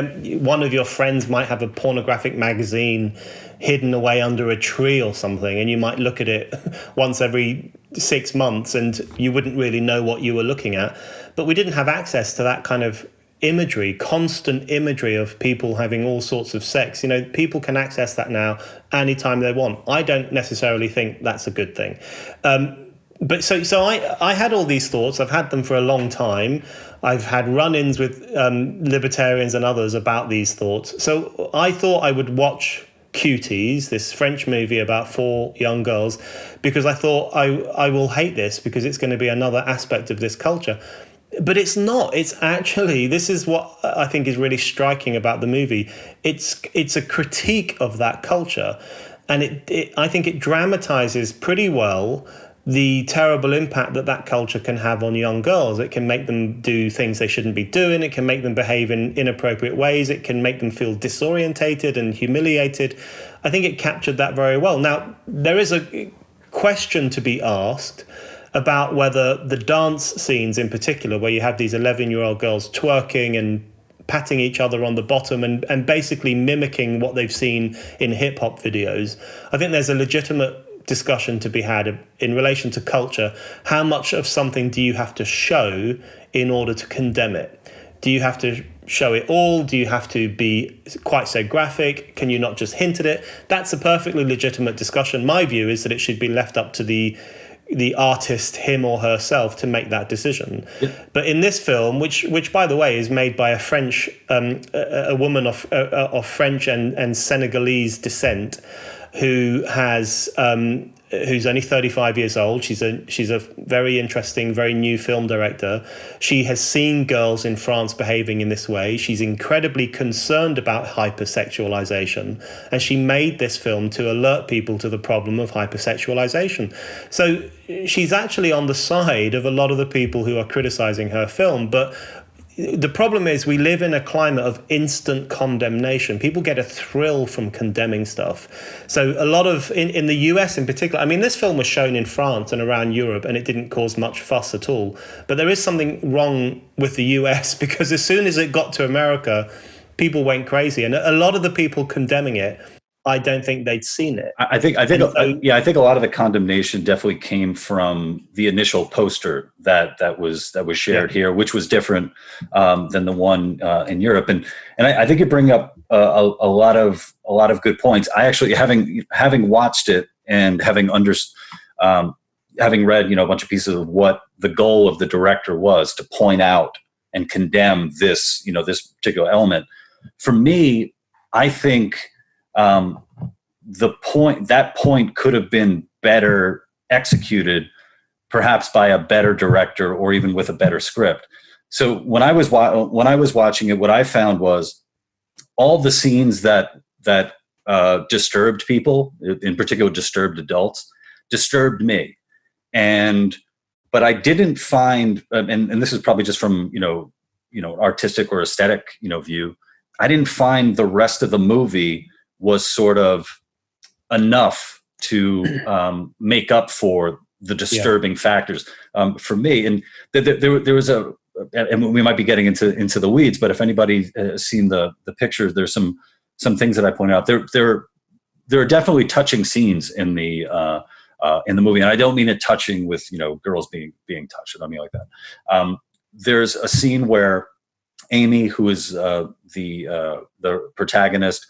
one of your friends might have a pornographic magazine hidden away under a tree or something, and you might look at it once every 6 months and you wouldn't really know what you were looking at. But we didn't have access to that kind of imagery, constant imagery of people having all sorts of sex. You know, people can access that now anytime they want. I don't necessarily think that's a good thing. But so I had all these thoughts. I've had them for a long time. I've had run-ins with libertarians and others about these thoughts. So I thought I would watch Cuties, this French movie about 4 young girls, because I thought I will hate this because it's going to be another aspect of this culture. But it's not. It's actually, this is what I think is really striking about the movie. It's a critique of that culture. And I think it dramatizes pretty well the terrible impact that culture can have on young girls. It can make them do things they shouldn't be doing. It can make them behave in inappropriate ways. It can make them feel disorientated and humiliated. I think it captured that very well. Now, there is a question to be asked about whether the dance scenes in particular, where you have these 11-year-old girls twerking and patting each other on the bottom and basically mimicking what they've seen in hip-hop videos, I think there's a legitimate discussion to be had in relation to culture. How much of something do you have to show in order to condemn it? Do you have to show it all? Do you have to be quite so graphic? Can you not just hint at it? That's a perfectly legitimate discussion. My view is that it should be left up to the artist, him or herself, to make that decision. Yep. But in this film, which by the way is made by a French, a woman of French and Senegalese descent, who's only 35 years old. She's a very interesting, very new film director. She has seen girls in France behaving in this way. She's incredibly concerned about hypersexualization, and she made this film to alert people to the problem of hypersexualization. So she's actually on the side of a lot of the people who are criticizing her film, but the problem is we live in a climate of instant condemnation. People get a thrill from condemning stuff. So a lot of, in the US in particular, I mean, this film was shown in France and around Europe and it didn't cause much fuss at all. But there is something wrong with the US because as soon as it got to America, people went crazy. And a lot of the people condemning it, I don't think they'd seen it. I think a lot of the condemnation definitely came from the initial poster that was shared here, which was different than the one in Europe. And I think you bring up a lot of good points. I actually, having watched it and having read a bunch of pieces of what the goal of the director was to point out and condemn this this particular element. For me, I think. That point could have been better executed, perhaps by a better director or even with a better script. So when I was watching it, what I found was all the scenes that disturbed people, in particular disturbed adults, disturbed me, but I didn't find, and this is probably just from artistic or aesthetic view, I didn't find the rest of the movie was sort of enough to make up for the disturbing factors for me. And there was and we might be getting into the weeds, but if anybody has seen the pictures, there's some things that I point out. There are definitely touching scenes in the movie, and I don't mean it touching with girls being touched. I don't mean like that. There's a scene where Amy, who is the protagonist,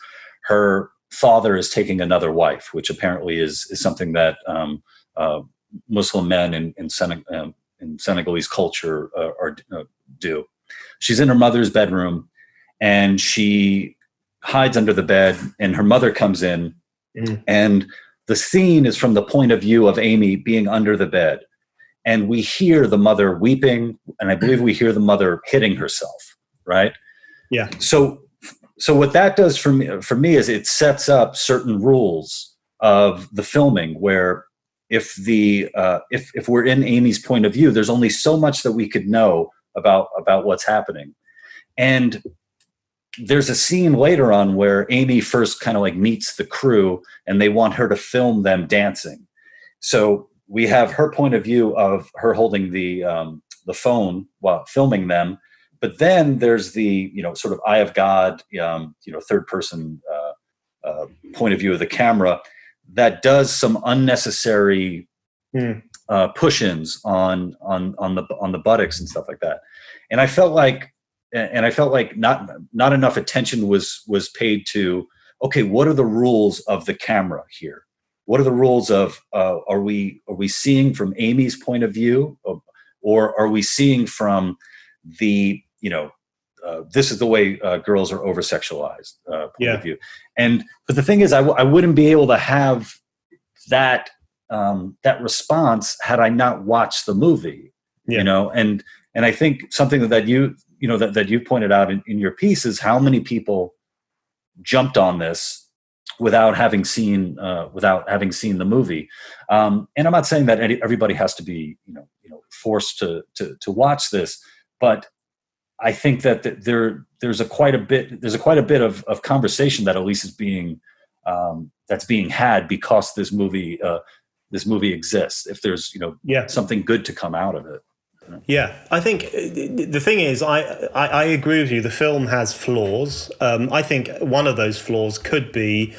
her father is taking another wife, which apparently is something that Muslim men in Senegalese culture do. She's in her mother's bedroom, and she hides under the bed, and her mother comes in, and the scene is from the point of view of Amy being under the bed, and we hear the mother weeping, and I believe we hear the mother hitting herself, right? Yeah. So what that does for me is it sets up certain rules of the filming where if we're in Amy's point of view, there's only so much that we could know about what's happening. And there's a scene later on where Amy first kind of like meets the crew and they want her to film them dancing. So we have her point of view of her holding the phone while filming them. But then there's the, sort of eye of God, third person point of view of the camera that does some unnecessary push-ins on the buttocks and stuff like that. And I felt like and I felt like not enough attention was paid to, okay, what are the rules of the camera here? What are the rules of are we seeing from Amy's point of view, or are we seeing from the this is the way girls are over sexualized point of view? But the thing is, I wouldn't be able to have that response had I not watched the movie. And I think something that you pointed out in your piece is how many people jumped on this without having seen the movie. And I'm not saying that everybody has to be forced to watch this, but I think that there's quite a bit of conversation that at least is being that's being had because this movie exists. If there's something good to come out of it. Yeah, I think the thing is, I agree with you. The film has flaws. I think one of those flaws could be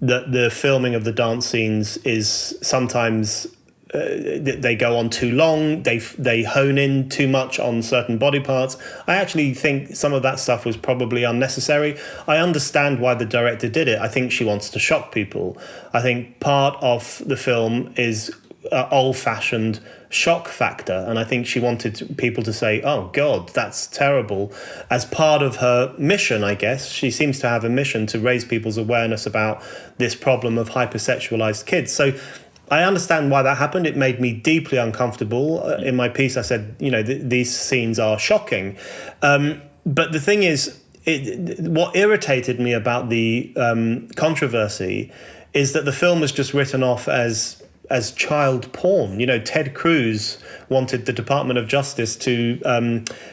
that the filming of the dance scenes is sometimes they go on too long. They hone in too much on certain body parts. I actually think some of that stuff was probably unnecessary. I understand why the director did it. I think she wants to shock people. I think part of the film is old-fashioned shock factor, and I think she wanted people to say, oh God, that's terrible. As part of her mission, I guess she seems to have a mission to raise people's awareness about this problem of hypersexualized kids. So I understand why that happened. It made me deeply uncomfortable. In my piece I said, these scenes are shocking, but the thing is, what irritated me about the controversy is that the film was just written off as child porn. Ted Cruz wanted the Department of Justice to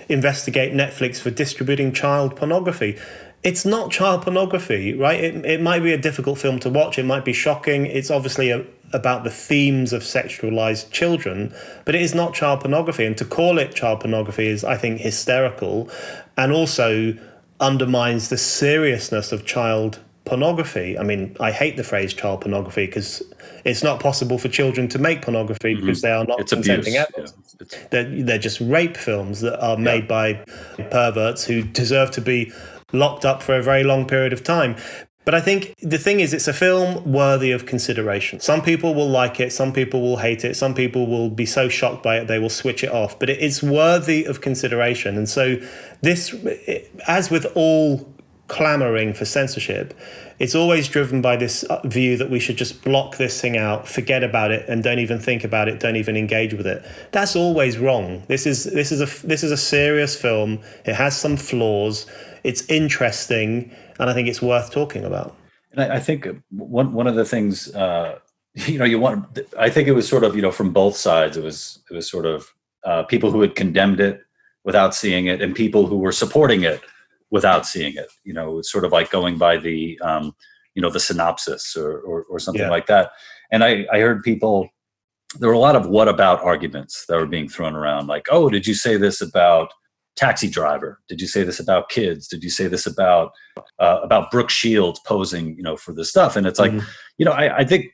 investigate Netflix for distributing child pornography. It's not child pornography, right? It might be a difficult film to watch. It might be shocking. It's obviously about the themes of sexualized children, but it is not child pornography. And to call it child pornography is, I think, hysterical, and also undermines the seriousness of child pornography. I mean, I hate the phrase child pornography because it's not possible for children to make pornography because they are not consenting adults. They're just rape films that are made by perverts who deserve to be locked up for a very long period of time. But I think the thing is, it's a film worthy of consideration. Some people will like it, some people will hate it, some people will be so shocked by it they will switch it off. But it is worthy of consideration. And so this, as with all clamoring for censorship, it's always driven by this view that we should just block this thing out, forget about it, and don't even think about it, don't even engage with it. That's always wrong. This is a serious film. It has some flaws. It's interesting, and I think it's worth talking about. And I think one of the things you want, I think it was sort of from both sides. It was sort of people who had condemned it without seeing it, and people who were supporting it without seeing it. It's sort of like going by the the synopsis or something like that. And I heard people, there were a lot of what about arguments that were being thrown around, like, oh, did you say this about Taxi Driver? Did you say this about Kids? Did you say this about Brooke Shields posing for this stuff? And it's like, I think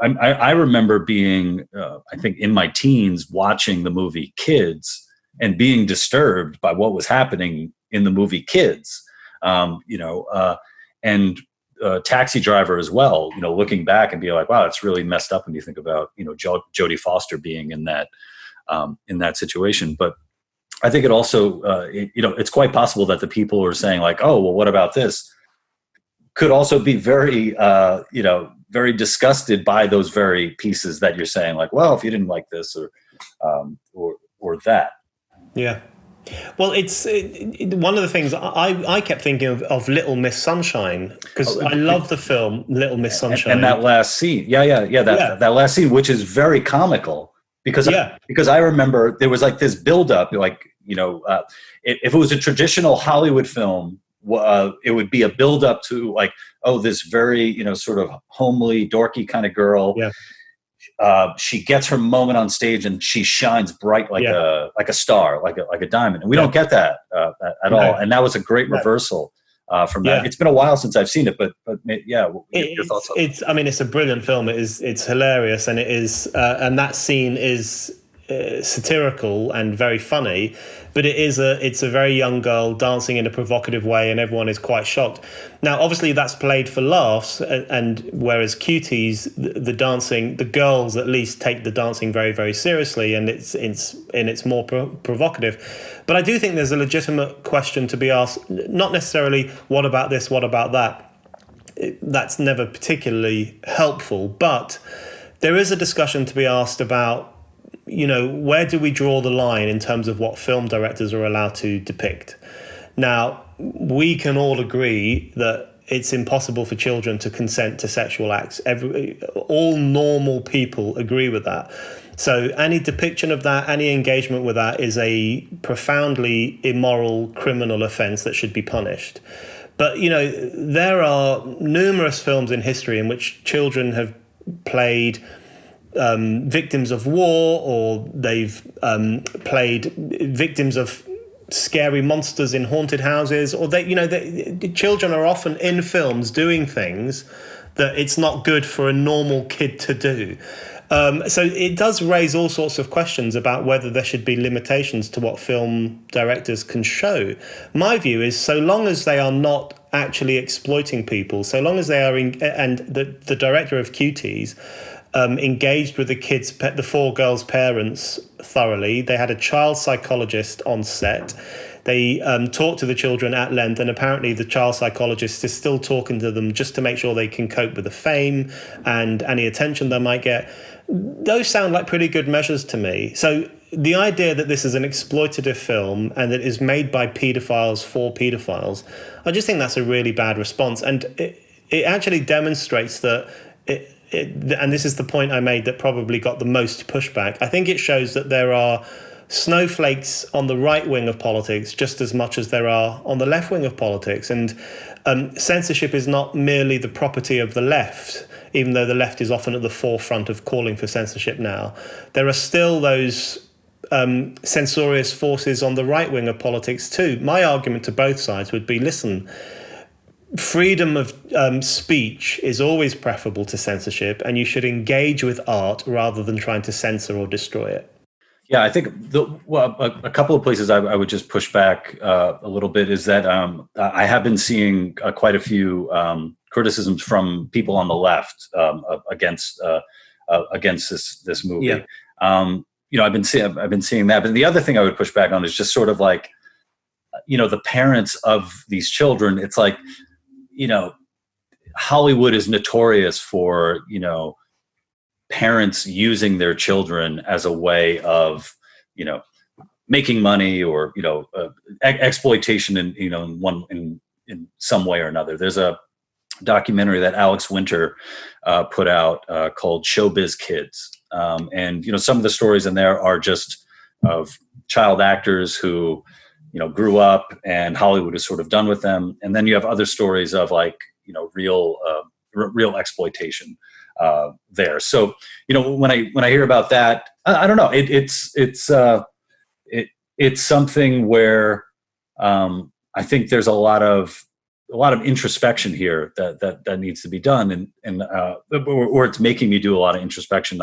I remember being I think in my teens watching the movie Kids and being disturbed by what was happening in the movie Kids, and Taxi Driver as well. Looking back and be like, wow, it's really messed up when you think about Jodie Foster being in that situation. But I think it also it's quite possible that the people who are saying like, oh, well, what about this, could also be very very disgusted by those very pieces that you're saying, like, well, if you didn't like this or that. Yeah. Well, it's one of the things I kept thinking of Little Miss Sunshine, because I love the film Little Miss Sunshine. And that last scene. That last scene, which is very comical, because I remember there was like this buildup, like, if it was a traditional Hollywood film, it would be a buildup to like, oh, this very, sort of homely, dorky kind of girl. Yeah. She gets her moment on stage and she shines bright like a star, like a diamond. And we don't get that at all. And that was a great reversal from that. It's been a while since I've seen it, but your thoughts on it? It's a brilliant film. It's hilarious, and it is, and that scene is satirical and very funny, but it's a very young girl dancing in a provocative way, and everyone is quite shocked. Now, obviously, that's played for laughs, and whereas Cuties, the dancing, the girls at least take the dancing very, very seriously, and it's more provocative. But I do think there's a legitimate question to be asked, not necessarily what about this, what about that. That's never particularly helpful, but there is a discussion to be asked about, where do we draw the line in terms of what film directors are allowed to depict? Now, we can all agree that it's impossible for children to consent to sexual acts. All normal people agree with that. So any depiction of that, any engagement with that is a profoundly immoral criminal offense that should be punished. But, there are numerous films in history in which children have played victims of war, or they've played victims of scary monsters in haunted houses, or the children are often in films doing things that it's not good for a normal kid to do. So it does raise all sorts of questions about whether there should be limitations to what film directors can show. My view is, so long as they are not actually exploiting people, so long as they are and the director of Cuties engaged with the four girls' parents thoroughly. They had a child psychologist on set. They talked to the children at length, and apparently the child psychologist is still talking to them just to make sure they can cope with the fame and any attention they might get. Those sound like pretty good measures to me. So the idea that this is an exploitative film and that it is made by paedophiles for paedophiles, I just think that's a really bad response. And it actually demonstrates that and this is the point I made that probably got the most pushback. I think it shows that there are snowflakes on the right wing of politics just as much as there are on the left wing of politics. And censorship is not merely the property of the left, even though the left is often at the forefront of calling for censorship now. There are still those censorious forces on the right wing of politics too. My argument to both sides would be, listen, freedom of speech is always preferable to censorship, and you should engage with art rather than trying to censor or destroy it. Yeah, I think a couple of places I would just push back a little bit is that I have been seeing quite a few criticisms from people on the left against this movie. Yeah. I've been seeing that. But the other thing I would push back on is just sort of like, the parents of these children. It's like, Hollywood is notorious for, parents using their children as a way of, making money or, exploitation in some way or another. There's a documentary that Alex Winter put out called Showbiz Kids. And, some of the stories in there are just of child actors who, grew up and Hollywood is sort of done with them. And then you have other stories of like, real exploitation there. So, when I hear about that, I don't know, it's something where I think there's a lot of introspection here that needs to be done. Or it's making me do a lot of introspection.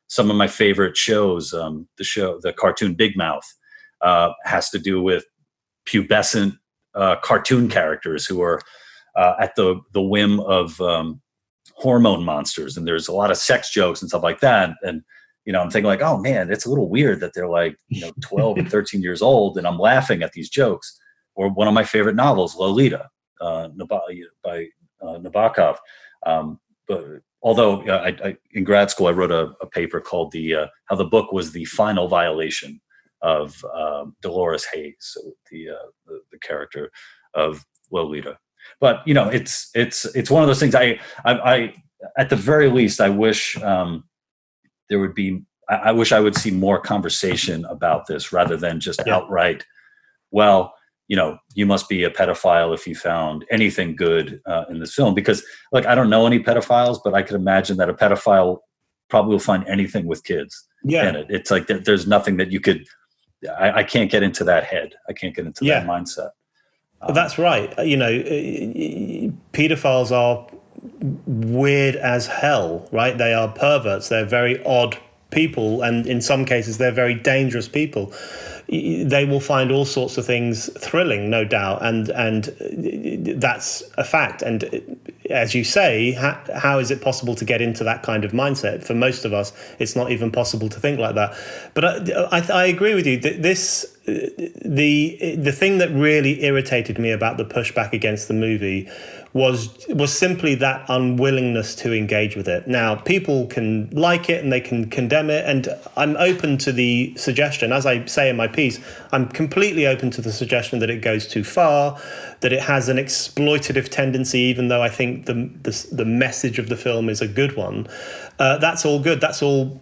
Some of my favorite shows, the cartoon Big Mouth, has to do with pubescent cartoon characters who are at the whim of hormone monsters, and there's a lot of sex jokes and stuff like that. And I'm thinking like, oh man, it's a little weird that they're like 12 and 13 years old, and I'm laughing at these jokes. Or one of my favorite novels, Lolita, by Nabokov. But although I in grad school I wrote a paper called how the book was the final violation of Dolores Hayes, so the character of Lolita. But it's one of those things. I at the very least I wish there would be. I wish I would see more conversation about this rather than just outright. Well, you must be a pedophile if you found anything good in this film. Because I don't know any pedophiles, but I could imagine that a pedophile probably will find anything with kids in it. It's like there's nothing that you could. I can't get into that head. I can't get into that mindset. That's right. Pedophiles are weird as hell, right? They are perverts. They're very odd people, and in some cases they're very dangerous people, they will find all sorts of things thrilling, no doubt, and that's a fact. And as you say, how is it possible to get into that kind of mindset? For most of us, it's not even possible to think like that. But I agree with you. The thing that really irritated me about the pushback against the movie was simply that unwillingness to engage with it. Now, people can like it and they can condemn it, and I'm open to the suggestion. As I say in my piece, I'm completely open to the suggestion that it goes too far, that it has an exploitative tendency, even though I think the message of the film is a good one. That's all good. That's all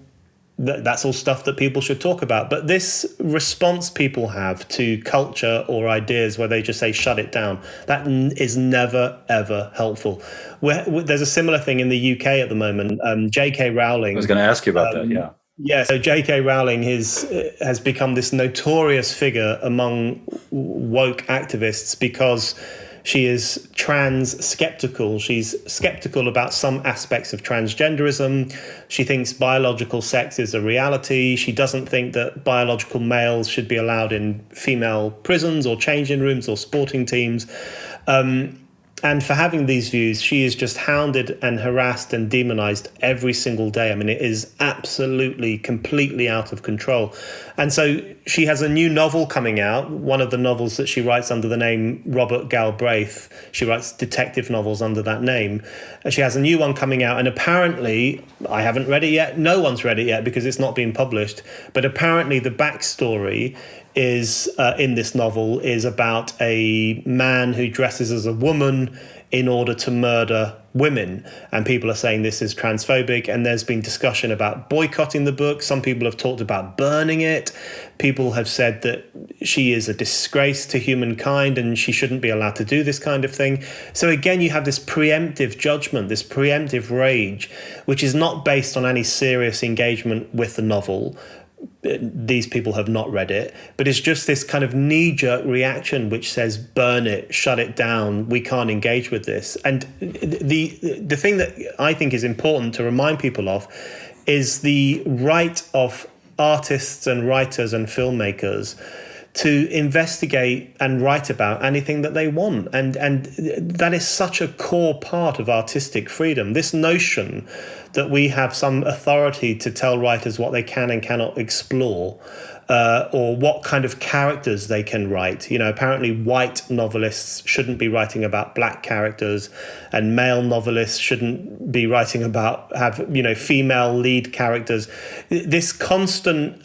stuff that people should talk about. But this response people have to culture or ideas where they just say, shut it down, that is never, ever helpful. There's a similar thing in the UK at the moment. JK Rowling. I was going to ask you about that, yeah. Yeah, so JK Rowling has become this notorious figure among woke activists because she is trans skeptical. She's skeptical about some aspects of transgenderism. She thinks biological sex is a reality. She doesn't think that biological males should be allowed in female prisons or changing rooms or sporting teams. And for having these views, she is just hounded and harassed and demonized every single day. I mean, it is absolutely, completely out of control. And so she has a new novel coming out, one of the novels that she writes under the name Robert Galbraith. She writes detective novels under that name. And she has a new one coming out. And apparently, I haven't read it yet. No one's read it yet because it's not been published. But apparently the backstory is in this novel is about a man who dresses as a woman in order to murder women, and people are saying this is transphobic, and there's been discussion about boycotting the book. Some people have talked about burning it. People have said that she is a disgrace to humankind and she shouldn't be allowed to do this kind of thing. So again, you have this preemptive judgment, this preemptive rage, which is not based on any serious engagement with the novel. These people have not read it, but it's just this kind of knee-jerk reaction which says, burn it, shut it down, we can't engage with this. And the thing that I think is important to remind people of is the right of artists and writers and filmmakers to investigate and write about anything that they want. And that is such a core part of artistic freedom. This notion that we have some authority to tell writers what they can and cannot explore, or what kind of characters they can write. You know, apparently white novelists shouldn't be writing about black characters, and male novelists shouldn't be writing about, female lead characters. This constant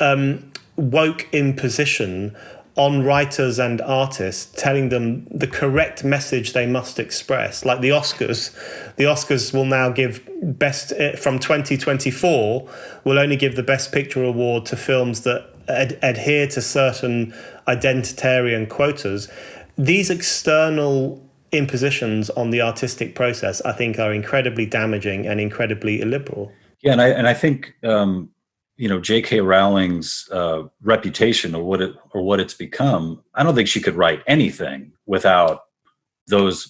woke imposition on writers and artists, telling them the correct message they must express. Like the Oscars. The Oscars will now give from 2024, will only give the Best Picture award to films that adhere to certain identitarian quotas. These external impositions on the artistic process, I think, are incredibly damaging and incredibly illiberal. Yeah, and I think JK Rowling's reputation or what it's become, I don't think she could write anything without those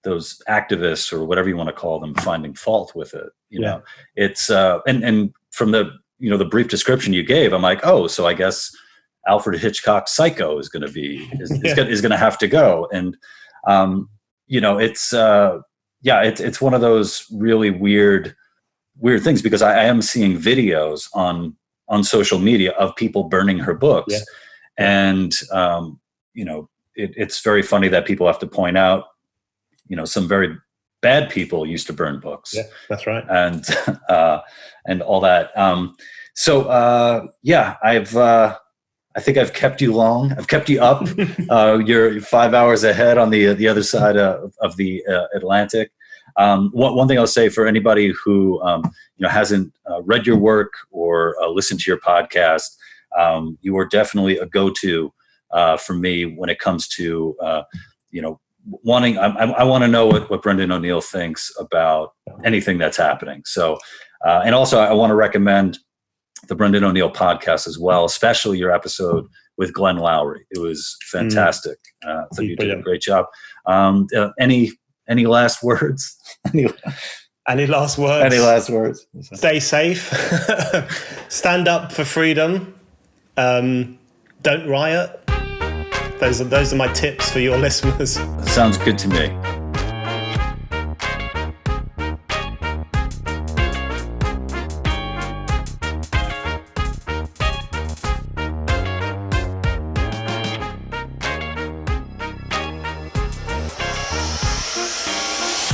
those activists or whatever you want to call them finding fault with it. You know, it's and from the the brief description you gave, I'm like, oh, so I guess Alfred Hitchcock's Psycho is going to be is going to have to go. And it's one of those really weird things, because I am seeing videos on social media of people burning her books. And it's very funny that people have to point out some very bad people used to burn books. Yeah, that's right. And all that. I think I've kept you long. I've kept you up. You're 5 hours ahead on the other side of the Atlantic. One thing I'll say for anybody who hasn't read your work or listened to your podcast, you are definitely a go-to for me when it comes to wanting. I want to know what Brendan O'Neill thinks about anything that's happening. So, and also I want to recommend the Brendan O'Neill podcast as well, especially your episode with Glenn Lowry. It was fantastic. So you did a great job. Any last words? Any last words? Any last words? Stay safe. Stand up for freedom. Don't riot. Those are my tips for your listeners. Sounds good to me.